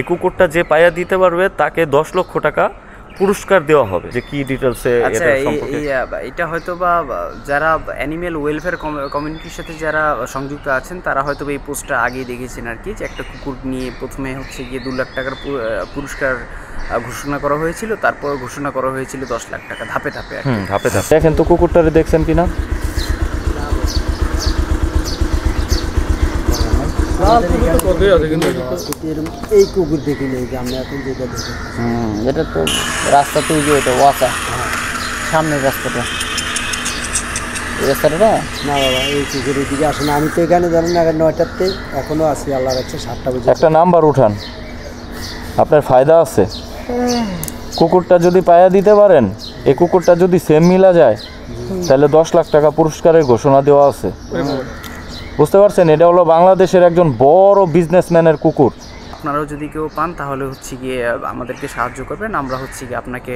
এই কুকুরটা যে পায়া দিতে পারবে তাকে 10 লক্ষ টাকা পুরস্কার দেওয়া হবে। যে কি ডিটেইলসে এটা সম্পর্কে এটা হয়তো বা যারা অ্যানিমেল ওয়েলফেয়ার কমিউনিটির সাথে যারা সংযুক্ত আছেন তারা হয়তো এই পোস্টটা আগেই দেখেছেন আর কি, যে একটা কুকুর নিয়ে প্রথমে হচ্ছে গিয়ে 2 লাখ টাকার পুরস্কার ঘোষণা করা হয়েছিল, তারপর ঘোষণা করা হয়েছিল 10 লাখ টাকা, ধাপে ধাপে ধাপে ধাপে। দেখেন তো কুকুরটারে দেখছেন কিনা? এই কুকুর দেখিনি, আমরা এখন যেটা দেখি এটা তো রাস্তা তুই যে ওটা ওয়াকা সামনের রাস্তাটা, এই রাস্তাটা না বাবা, এই কুকুরের দিকে আসে না। আমি তো এখানে ধরেন 9টাতে এখনো আছি, আল্লাহ রাখছে 7টা বাজে। একটা নাম্বার উঠান, আপনার ফায়দা আছে। কুকুরটা যদি পায়া দিতে পারেন, এই কুকুরটা যদি সেম মিলা যায় তাহলে 10 লাখ টাকা পুরস্কারের ঘোষণা দেওয়া আছে। বুঝতে পারছেন? এটা হলো বাংলাদেশের একজন বড় বিজনেসম্যানের কুকুর। আপনারাও যদি কেউ পান তাহলে হচ্ছে গিয়ে আমাদেরকে সাহায্য করবেন, আমরা হচ্ছে গিয়ে আপনাকে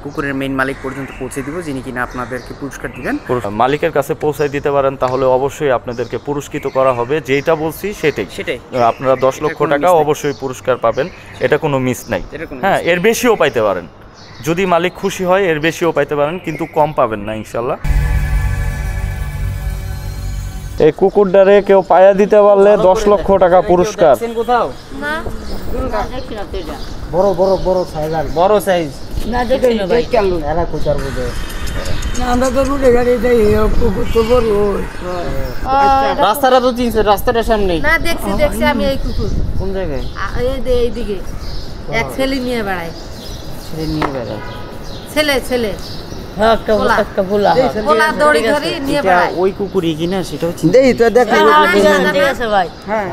কুকুরের মেইন মালিক পর্যন্ত পৌঁছে দিব, যিনি কিনা আপনাদেরকে পুরস্কার দিবেন। মালিকের কাছে পৌঁছায় দিতে পারেন তাহলে অবশ্যই আপনাদেরকে পুরস্কৃত করা হবে। যেটা বলছি সেটাই আপনারা 10 লক্ষ টাকা অবশ্যই পুরস্কার পাবেন, এটা কোনো মিস নাই। হ্যাঁ, এর বেশিও পাইতে পারেন, যদি মালিক খুশি হয় এর বেশিও পাইতে পারেন, কিন্তু কম পাবেন না ইনশাল্লাহ। এই কুকুরটারে কেউ পায়া দিতে পারলে 10 লক্ষ টাকা পুরস্কার। কোথাও না বড় বড় বড় সাইজ, আর বড় সাইজ না দেখি না ভাই, এরা কোচার বোঝে না আমরা তো রুটে গাড়ি দেই কুকুর তো বড় রাস্তাটা তো চিনছে, রাস্তাটার সামনে না দেখছি আমি এই কুকুর কোন জায়গায় এইদিকে এক ছেলে নিয়ে বেড়ায়, নিয়ে বেড়ায় ছেলে হ্যাঁ, একটা ভোলা দড়ি ধরে নিয়ে বেড়ায়। ওই কুকুরই কিনা সেটা হচ্ছে দেই তো দেখি ভাই হ্যাঁ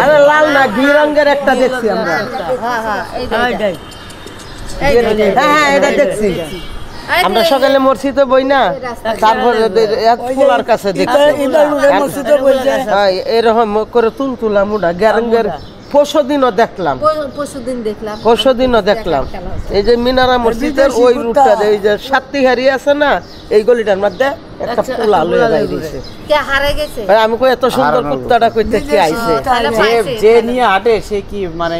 আরে লাল না ঘি রঙের একটা দেখছি আমরা। হ্যাঁ এটা দেখছি আমরা সকালে মসজিদে বই না, তারপর এক পোলার কাছে দেখছি এরকম করে তুলতুলা মুডা গ্যারেঙ্গের। পরশুদিনও দেখলাম এই যে মিনারা মসজিদের ওই রুটটা, এই যে সাত্তিহারি আছে না, এই গলিটার মধ্যে একটা পোলা লয়ে যাইছে। আমি কই এত সুন্দর কুত্তাটা কইতে কি আইছে? যে নিয়ে হাঁটে সে কি মানে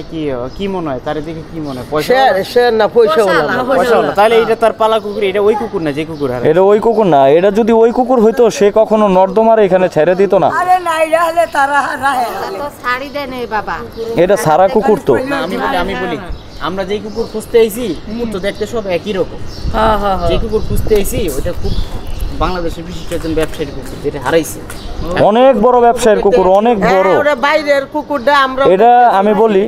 কি মনে হয় তার দিকে, কি মনে হয় সে না পয়সা হলো না। তাহলে এটা তার পালা কুকুর, এটা ওই কুকুর না যে কুকুর হারায়। এটা ওই কুকুর না, এটা যদি ওই কুকুর হইতো সে কখনো নর্দমার এখানে ছেড়ে দিত না। এটা সারা কুকুর তো। আমি বলি আমরা যেই কুকুর খুঁজতে আইছি, কুকুর তো দেখতে সব একই রকম। যে কুকুর খুঁজতে আইছি ওটা খুব বাংলাদেশের বিশিষ্ট একজন ব্যবসায়ীর কুকুর, যেটা হারাইছে। অনেক বড় ব্যবসায়ীর কুকুর, অনেক বড়। বাইরের কুকুরটা আমরা এটা আমি বলি,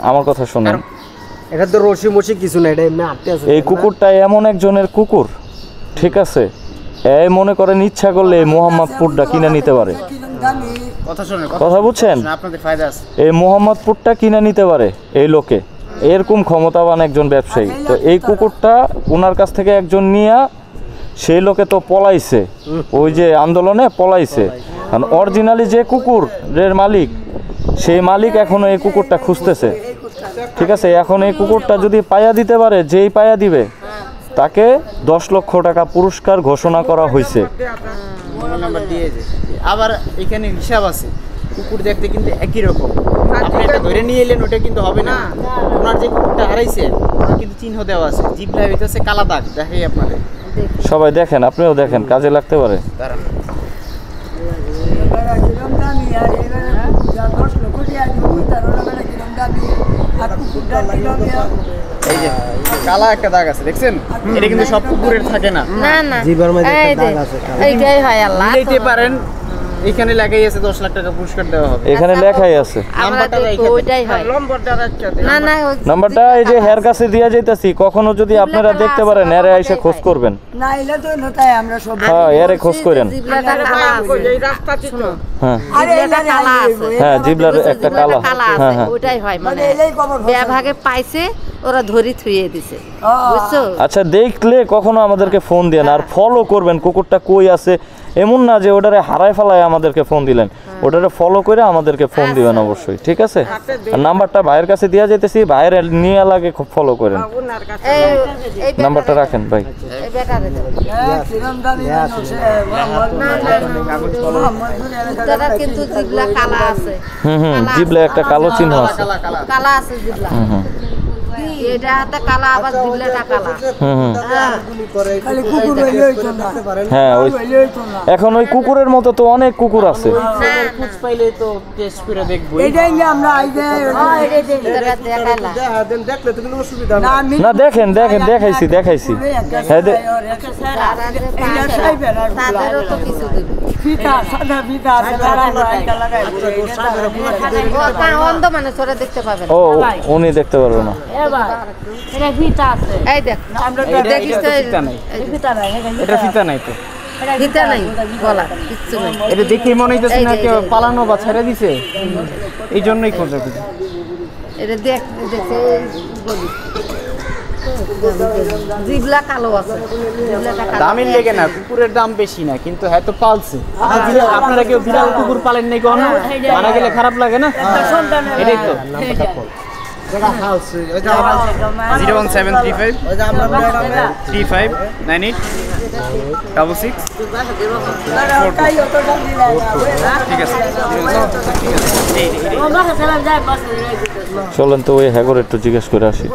আমার কথা শুনেন, এটা তো রশি মশি কিছু না, এটা এমনি হাঁটতে আছে। এই কুকুরটা এমন একজনের কুকুর, ঠিক আছে, এই মনে করেন ইচ্ছা করলে এই মোহাম্মদপুরটা কিনে নিতে পারে। কথা বুঝছেন? আপনাদের ফায়দা আছে। এই মোহাম্মদপুরটা কিনে নিতে পারে এই লোকে, এরকম ক্ষমতাবান একজন ব্যবসায়ী। তো এই কুকুরটা ওনার কাছ থেকে একজন নিয়ে সেই লোকে তো পলাইছে, ওই যে আন্দোলনে পলাইছে। কারণ অরিজিনালি যে কুকুরের মালিক, সেই মালিক এখনো এই কুকুরটা খুঁজতেছে, ঠিক আছে। এখন এই কুকুরটা যদি পায়া দিতে পারে, যেই পায়া দিবে তাকে 10 লক্ষ টাকা পুরস্কার ঘোষণা করা হয়েছে। মোবাইল নাম্বার দিয়েছে, আবার এখানে হিসাব আছে। কুকুর দেখতে কিন্তু একই রকম, আপনি এটা ধরে নিয়ে এলেন ওটা কিন্তু হবে না। ওনার যে কুকুরটা হারাইছে ওনার কিন্তু চিহ্ন দেওয়া আছে, জিভলায় হইতেছে কালা দাগ, দেখাই আপনাদের। সবাই দেখেন, আপনিও দেখেন, কাজে লাগতে পারে। এই যে কালা একটা দাগ আছে, দেখছেন? এটা কিন্তু সব কুকুরের থাকে না। জিবার মধ্যে একটা দাগ আছে। এইটাই হয় আল্লাহ নিতে পারেন, এখানে লেখাই আছে 10 লাখ টাকা পুরস্কার দেওয়া হবে। এখানে লেখাই আছে নাম্বারটা ওইটাই হয়। না নাম্বারটা এই যে হের কাছে দিয়া যাইতাছি, কখনো যদি আপনারা দেখতে পারেন এরে আইসা খোঁজ করবেন। না এলে তো নতাই আমরা সব হ্যাঁ, এরে খোঁজ করেন। এই রাস্তা ছিল। হ্যাঁ কালা আছে, হ্যাঁ, জিবলার একটা কালা। হ্যাঁ হ্যাঁ, ওইটাই হয়, মানে বিভাগে পাইছে ওরা ধরি থুইয়ে দিছে, বুঝছো? আচ্ছা, দেখলে কখনো আমাদেরকে ফোন দেন আর ফলো করবেন কুকুরটা কই আছে। এমন না যে ওটারে হারায় ফেলায় আমাদেরকে ফোন দিলেন, ওটারে ফলো করে আমাদেরকে ফোন দিবেন অবশ্যই, ঠিক আছে? আর নাম্বারটা ভাইয়ের কাছে দেওয়া যেতেছি, ভাইয়ের নিয়ে লাগে ফলো করেন। নাম্বারটা রাখেন ভাই। কিন্তু জিবলা কালা আছে, জিবলা একটা কালো চিহ্ন আছে, কালা আছে জিবলা। এটা হাতে কালা, আবার জিবলাটা কালা। হ্যাঁ, ওই এখন ওই কুকুরের মতো তো অনেক কুকুর আছে। খোঁজ পাইলে তো টেস্ট করে দেখবো। না দেখেন দেখেন, দেখাইছি দেখাইছি। হ্যাঁ তাদেরও তো কিছু দিবে। অন্ধ মানুষ ওরা দেখতে পাবে না। ও উনি দেখতে পারবে না। এই দেখ, দেখিস তো, এটা ফিতা নাই তো, ফিতা নাই, গলা কিচ্ছু নাই। এটা দেখে মনে হইতেছে না কেউ পালানো বা ছেড়ে দিছে, এই জন্যই খোঁজা খুঁজি। এটা দেখ, দেখে বলি জিবলা কালো আছে, জিবলাটা কালো। দামের লেগে না, কুকুরের দাম বেশি না, কিন্তু হয়তো পালছে। আপনারা কেউ বিড়াল কুকুর পালেন নাই কখনো? মারা গেলে খারাপ লাগে না? এটাই তো 01735 3598 66 ঠিক আছে। চলেন তো ওই হ্যাগর একটু জিজ্ঞেস করে আসি।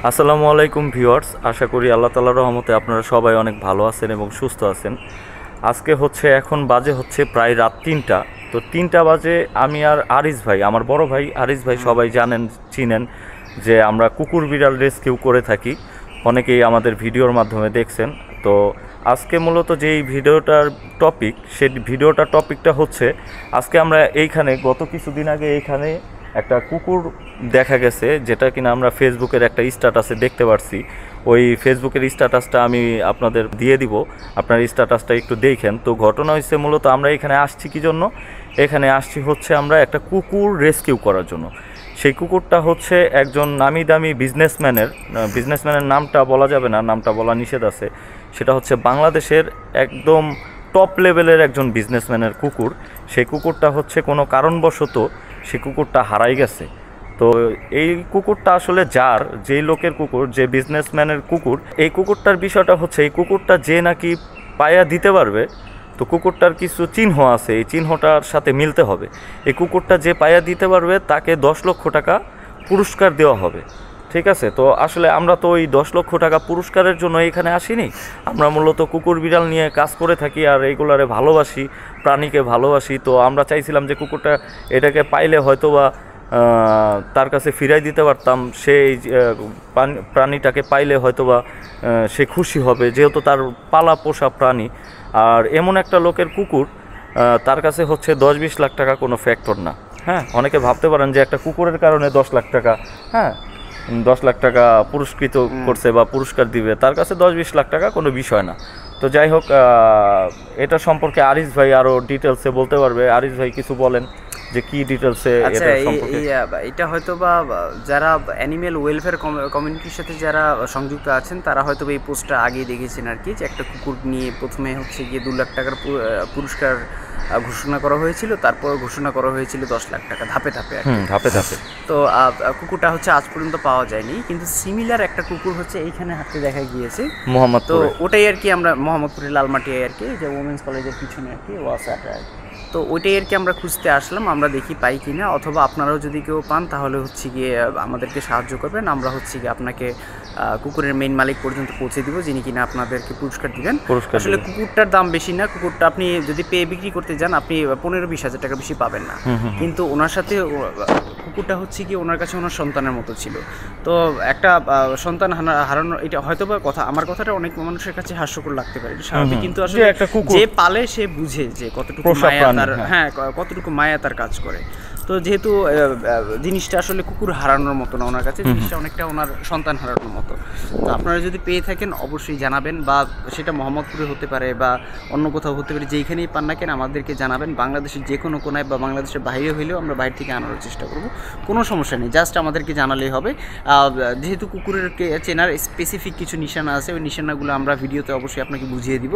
আসসালামু আলাইকুম ভিউয়ার্স, আশা করি আল্লাহ তাআলার রহমতে আপনারা সবাই অনেক ভালো আছেন এবং সুস্থ আছেন। আজকে হচ্ছে এখন বাজে হচ্ছে প্রায় রাত 3টা। তো 3টা বাজে আমি আর আরিস ভাই, আমার বড় ভাই আরিস ভাই, সবাই জানেন চিনেন যে আমরা কুকুর বিড়াল রেস্কিউ করে থাকি, অনেকেই আমাদের ভিডিওর মাধ্যমে দেখছেন। তো আজকে মূলত যেই ভিডিওটার টপিক, সেই টপিকটা হচ্ছে আজকে আমরা এইখানে গত কিছুদিন আগে এইখানে একটা কুকুর দেখা গেছে, যেটা কিনা আমরা ফেসবুকের একটা স্ট্যাটাসে দেখতে পারছি। ওই ফেসবুকের স্ট্যাটাসটা আমি আপনাদের দিয়ে দিব, আপনার স্ট্যাটাসটা একটু দেখেন। তো ঘটনা হচ্ছে মূলত আমরা এখানে আসছি কি জন্য, এখানে আসছি হচ্ছে আমরা একটা কুকুর রেস্কিউ করার জন্য। সেই কুকুরটা হচ্ছে একজন নামি দামি বিজনেসম্যানের নামটা বলা যাবে না, নামটা বলা নিষেধ আছে। সেটা হচ্ছে বাংলাদেশের একদম টপ লেভেলের একজন বিজনেসম্যানের কুকুর। সেই কুকুরটা হচ্ছে কোনো কারণবশত সেই কুকুরটা হারাই গেছে। তো এই কুকুরটা আসলে যেই লোকের কুকুর, যে বিজনেসম্যানের কুকুর, এই কুকুরটার বিষয়টা হচ্ছে এই কুকুরটা যে নাকি পায়া দিতে পারবে, তো কুকুরটার কিছু চিহ্ন আছে, এই চিহ্নটার সাথে মিলতে হবে। এই কুকুরটা যে পায়া দিতে পারবে তাকে 10 লক্ষ টাকা পুরস্কার দেওয়া হবে, ঠিক আছে? তো আসলে আমরা তো ওই 10 লক্ষ টাকা পুরস্কারের জন্য এখানে আসিনি, আমরা মূলত কুকুর বিড়াল নিয়ে কাজ করে থাকি আর এইগুলারে ভালোবাসি, প্রাণীকে ভালোবাসি। তো আমরা চাইছিলাম যে কুকুরটা এটাকে পাইলে হয়তো বা তার কাছে ফিরাই দিতে পারতাম, সেই প্রাণীটাকে পাইলে হয়তোবা সে খুশি হবে, যেহেতু তার পালা পোষা প্রাণী। আর এমন একটা লোকের কুকুর, তার কাছে হচ্ছে 10-20 লাখ টাকা কোনো ফ্যাক্টর না। হ্যাঁ, অনেকে ভাবতে পারেন যে একটা কুকুরের কারণে 10 লাখ টাকা, হ্যাঁ 10 লাখ টাকা পুরস্কৃত করছে বা পুরস্কার দিবে, তার কাছে 10-20 লাখ টাকা কোনো বিষয় না। তো যাই হোক, এটা সম্পর্কে আরিস ভাই আরও ডিটেলসে বলতে পারবে। আরিস ভাই কিছু বলেন যে কি ডিটেলসে আচ্ছা, এটা হয়তো বা যারা অ্যানিমেল ওয়েলফেয়ার কমিউনিটির সাথে যারা সংযুক্ত আছেন তারা হয়তো এই পোস্টটা আগেই দেখেছেন আর কি, যে একটা কুকুর নিয়ে প্রথমে হচ্ছে গিয়ে 2 লাখ টাকার পুরস্কার ঘোষণা করা হয়েছিল, তারপর ঘোষণা করা হয়েছিল 10 লাখ টাকা, ধাপে ধাপে। তো কুকুরটা হচ্ছে আজ পর্যন্ত পাওয়া যায়নি, কিন্তু সিমিলার একটা কুকুর হচ্ছে এইখানে হাতে দেখা গিয়েছে মোহাম্মদপুর। তো ওটাই আর কি আমরা মোহাম্মদপুরের লালমাটিয়ায় আর কি, যে ওমেন্স কলেজের পিছনে আর কি ওয়াসাটা, তো ওইটাই আর কি আমরা খুঁজতে আসলাম, আমরা দেখি পাই কিনা, অথবা আপনারাও যদি কেউ পান তাহলে হচ্ছে গিয়ে আমাদেরকে সাহায্য করবেন, আমরা হচ্ছে গিয়ে আপনাকে কুকুরের মেইন মালিক পর্যন্ত পৌঁছে দিব, যিনি কিনা আপনাদেরকে পুরস্কার দিবেন। আসলে কুকুরটার দাম বেশি না, কুকুরটা আপনি যদি পেয়ে বিক্রি করতে যান আপনি 15-20 হাজার টাকা বেশি পাবেন না, কিন্তু ওনার সাথে কুকুরটা হচ্ছে কি ওনার কাছে ওনার সন্তানের মতো ছিল। তো একটা সন্তান হারানোর, এটা হয়তো বা আমার কথাটা অনেক মানুষের কাছে হাস্যকর লাগতে পারে, স্বাভাবিক, কিন্তু আসলে যে পালে সে বুঝে যে কতটুকু মায়া তার, হ্যাঁ কতটুকু মায়া তার কাজ করে। তো যেহেতু জিনিসটা আসলে কুকুর হারানোর মতো না ওনার কাছে, জিনিসটা অনেকটা ওনার সন্তান হারানোর মতো। তো আপনারা যদি পেয়ে থাকেন অবশ্যই জানাবেন, বা সেটা মোহাম্মদপুরে হতে পারে বা অন্য কোথাও হতে পারে, যেইখানেই পান না কেন আমাদেরকে জানাবেন। বাংলাদেশের যে কোনো কোনায় বা বাংলাদেশের বাইরে হইলেও আমরা বাইরে থেকে আনার চেষ্টা করব, কোনো সমস্যা নেই, জাস্ট আমাদেরকে জানালেই হবে। যেহেতু কুকুরের চেনার স্পেসিফিক কিছু নিশানা আছে, ওই নিশানাগুলো আমরা ভিডিওতে অবশ্যই আপনাকে বুঝিয়ে দিব।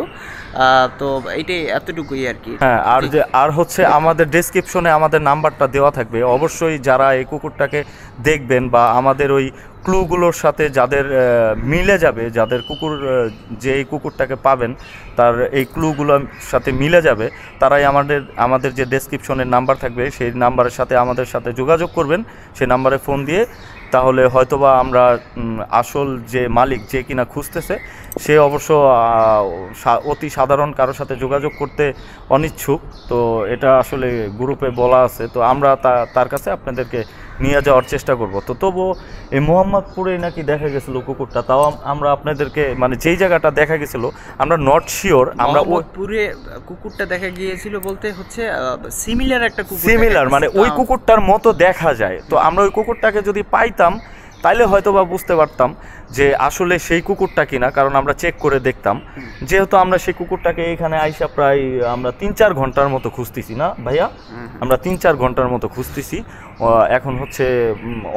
তো এইটাই, এতটুকুই আর কি। হ্যাঁ, আর হচ্ছে আমাদের ডেসক্রিপশনে আমাদের নাম্বারটা দেওয়া থাকবে। অবশ্যই যারা এই কুকুরটাকে দেখবেন বা আমাদের ওই ক্লুগুলোর সাথে যাদের মিলে যাবে, যাদের কুকুর যে এই কুকুরটাকে পাবেন তার এই ক্লুগুলোর সাথে মিলে যাবে, তারাই আমাদের যে ডেসক্রিপশনের নাম্বার থাকবে সেই নাম্বারের সাথে আমাদের সাথে যোগাযোগ করবেন, সেই নাম্বারে ফোন দিয়ে। তাহলে হয়তোবা আমরা আসল যে মালিক, যে কিনা খুঁজতেছে, সে অবশ্য অতি সাধারণ কারোর সাথে যোগাযোগ করতে অনিচ্ছুক। তো এটা আসলে গ্রুপে বলা আছে, তো আমরা তার কাছে আপনাদেরকে নিয়ে যাওয়ার চেষ্টা করব। তো তবুও এই মোহাম্মদপুরে নাকি দেখা গেছিলো কুকুরটা, তাও আমরা আপনাদেরকে মানে যেই জায়গাটা দেখা গেছিলো আমরা নট শিওর। আমরা মোহাম্মদপুরে কুকুরটা দেখা গিয়েছিল বলতে হচ্ছে সিমিলার একটা কুকুর, সিমিলার মানে ওই কুকুরটার মতো দেখা যায়। তো আমরা ওই কুকুরটাকে যদি পাইতাম তাইলে হয়তো বা বুঝতে পারতাম যে আসলে সেই কুকুরটা কিনা, কারণ আমরা চেক করে দেখতাম। যেহেতু আমরা সেই কুকুরটাকে এখানে আইসা প্রায় আমরা 3-4 ঘন্টার মতো খুঁজতেছি না ভাইয়া, আমরা 3-4 ঘন্টার মতো খুঁজতেছি। এখন হচ্ছে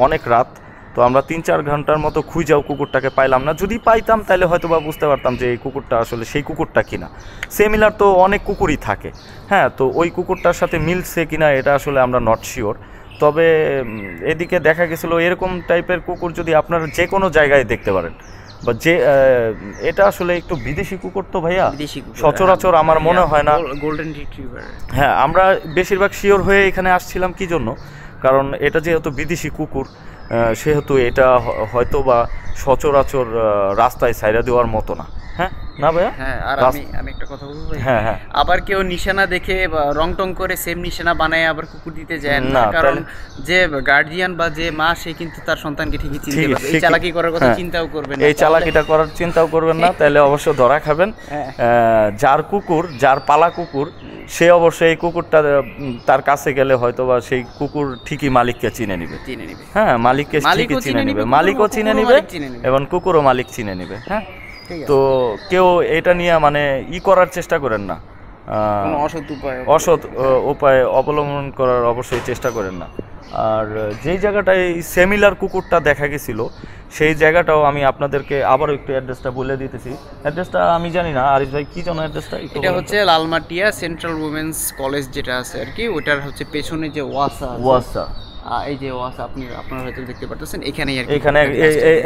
অনেক রাত, তো আমরা 3-4 ঘন্টার মতো খুঁজাও কুকুরটাকে পাইলাম না। যদি পাইতাম তাহলে হয়তো বা বুঝতে পারতাম যে এই কুকুরটা আসলে সেই কুকুরটা কিনা। সিমিলার তো অনেক কুকুরই থাকে, হ্যাঁ, তো ওই কুকুরটার সাথে মিলছে কিনা এটা আসলে আমরা নট শিওর। তবে এদিকে দেখা গেছিলো এরকম টাইপের কুকুর যদি আপনারা যে কোনো জায়গায় দেখতে পারেন, বা যে এটা আসলে একটু বিদেশি কুকুর তো ভাইয়া, সচরাচর আমার মনে হয় না। Golden retriever. হ্যাঁ, আমরা বেশিরভাগ শিওর হয়ে এখানে আসছিলাম কি জন্য, কারণ এটা যেহেতু বিদেশি কুকুর, সেহেতু এটা হয়তো বা সচরাচর রাস্তায় ছাইড়া দেওয়ার মতো না। হ্যাঁ না ভাইয়া? হ্যাঁ, আর আমি একটা কথা বলবো। হ্যাঁ হ্যাঁ, আবার কেউ নিশানা দেখে রং টং করে সেম নিশানা বানায় আবার কুকুর দিতে যায় না, কারণ যে গার্ডিয়ান বা যে মা সে কিন্তু তার সন্তানকে ঠিকই চিনতে পারবে। এই চালাকি করার কথা চিন্তাও করবেন না, এই চালাকিটা করার চিন্তাও করবেন না, তাহলে অবশ্য ধরা খাবেন। যার কুকুর, যার পালা কুকুর, সে অবশ্যই এই কুকুরটা তার কাছে গেলে হয়তো বা সেই কুকুর ঠিকই মালিককে চিনে নিবে। হ্যাঁ, মালিককে ঠিকই চিনে নিবে, মালিকও চিনে নিবে এবং কুকুরও মালিক চিনে নিবে। হ্যাঁ, তো কেউ এটা নিয়ে মানে করার চেষ্টা করেন না, অসৎ উপায় অবলম্বন করার অবশ্যই চেষ্টা করেন না। আর যেই জায়গাটায় সিমিলার কুকুরটা দেখা গেছিল সেই জায়গাটাও আমি আপনাদেরকে আবারও একটু অ্যাড্রেসটা বলে দিতেছি। অ্যাড্রেসটা আমি জানি না, আরিফ ভাই কি জানো অ্যাড্রেসটা? এটা হচ্ছে লালমাটিয়া সেন্ট্রাল উইমেন্স কলেজ যেটা আছে আর কি, ওটার হচ্ছে পেছনে যে ওয়াসা, এই যে ওয়াসা আপনারা হয়তো দেখতে পারতেছেন, এখানেই আর কি। এখানে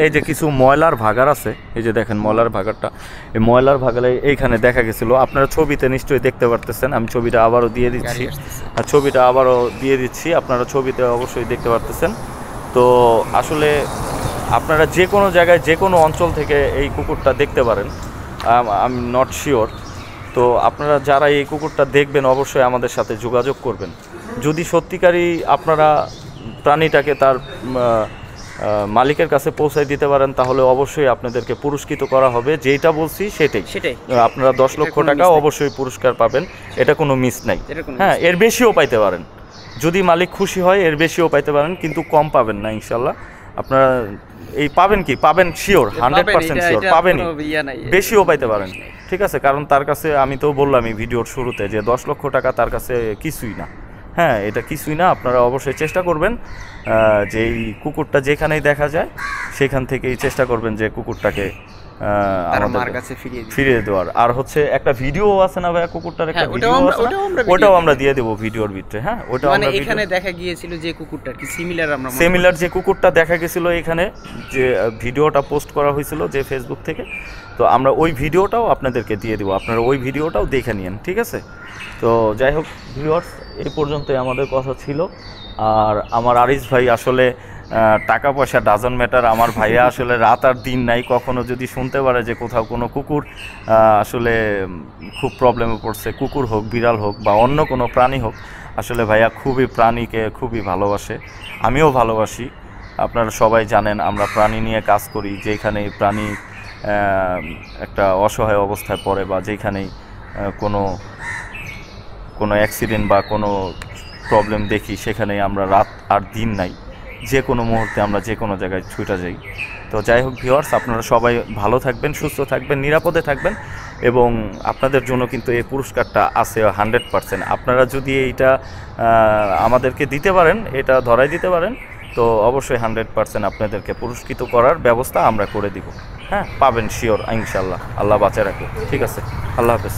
এই যে কিছু ময়লার ভাগার আছে, এই যে দেখেন ময়লার ভাগারটা, এই ময়লার ভাগারে এইখানে দেখা গেছিল। আপনারা ছবিতে নিশ্চয়ই দেখতে পারতেছেন, আমি ছবিটা আবারও দিয়ে দিচ্ছি, আর ছবিটা আবারও দিয়ে দিচ্ছি, আপনারা ছবিতে অবশ্যই দেখতে পারতেছেন। তো আসলে আপনারা যে কোনো জায়গায় যে কোনো অঞ্চল থেকে এই কুকুরটা দেখতে পারেন, আমি নট শিওর। তো আপনারা যারা এই কুকুরটা দেখবেন অবশ্যই আমাদের সাথে যোগাযোগ করবেন। যদি সত্যিকারই আপনারা প্রাণীটাকে তার মালিকের কাছে পৌঁছায় দিতে পারেন তাহলে অবশ্যই আপনাদেরকে পুরস্কৃত করা হবে। যেটা বলছি সেটাই, আপনারা 10 লক্ষ টাকা অবশ্যই পুরস্কার পাবেন, এটা কোনো মিস নাই। হ্যাঁ, এর বেশিও পাইতে পারেন, যদি মালিক খুশি হয় এর বেশিও পাইতে পারেন, কিন্তু কম পাবেন না ইনশাল্লাহ। আপনারা এই পাবেন শিওর, 100% শিওর পাবেনই, বেশিও পাইতে পারেন, ঠিক আছে। কারণ তার কাছে আমি তো বললাম এই ভিডিওর শুরুতে যে 10 লক্ষ টাকা তার কাছে কিছুই না। হ্যাঁ, এটা কিছুই না। আপনারা অবশ্যই চেষ্টা করবেন যে এই কুকুরটা যেখানেই দেখা যায় সেখান থেকেই চেষ্টা করবেন যে কুকুরটাকে আমাদের কাছে ফিরিয়ে দেওয়ার। আর হচ্ছে একটা ভিডিও আছে না ভাইয়া কুকুরটার, একটা ভিডিও আছে, ওটাও আমরা দিয়ে দেব ভিডিওর ভিতরে। হ্যাঁ, ওটা মানে এখানে দেখা গিয়েছিল যে কুকুরটা কি সিমিলার যে কুকুরটা দেখা গেছিল এখানে, যে ভিডিওটা পোস্ট করা হয়েছিল যে ফেসবুক থেকে, তো আমরা ওই ভিডিওটাও আপনাদেরকে দিয়ে দেব, আপনারা ওই ভিডিওটাও দেখে নিন, ঠিক আছে। তো যাই হোক ভিউয়ার্স, এই পর্যন্তই আমাদের কথা ছিল। আর আমার আরিস ভাই আসলে টাকা পয়সা ডাজন্ট ম্যাটার, আমার ভাইয়া আসলে রাত আর দিন নাই, কখনো যদি শুনতে পারে যে কোথাও কোনো কুকুর আসলে খুব প্রবলেমে পড়ছে, কুকুর হোক, বিড়াল হোক বা অন্য কোনো প্রাণী হোক, আসলে ভাইয়া খুবই প্রাণীকে খুবই ভালোবাসে, আমিও ভালোবাসি। আপনারা সবাই জানেন আমরা প্রাণী নিয়ে কাজ করি, যেখানেই প্রাণী একটা অসহায় অবস্থায় পড়ে বা যেখানেই কোনো অ্যাক্সিডেন্ট বা কোনো প্রবলেম দেখি সেখানেই আমরা রাত আর দিন নাই, যে কোনো মুহূর্তে আমরা যে কোনো জায়গায় ছুটে যাই। তো যাই হোক ভিউয়ার্স, আপনারা সবাই ভালো থাকবেন, সুস্থ থাকবেন, নিরাপদে থাকবেন, এবং আপনাদের জন্য কিন্তু এই পুরস্কারটা আছে 100%। আপনারা যদি এইটা আমাদেরকে দিতে পারেন, এটা ধরাই দিতে পারেন, তো অবশ্যই 100% আপনাদেরকে পুরস্কৃত করার ব্যবস্থা আমরা করে দিব। হ্যাঁ, পাবেন শিওর ইনশাল্লাহ, আল্লাহ বাঁচায় রাখে। ঠিক আছে, আল্লাহ হাফেজ।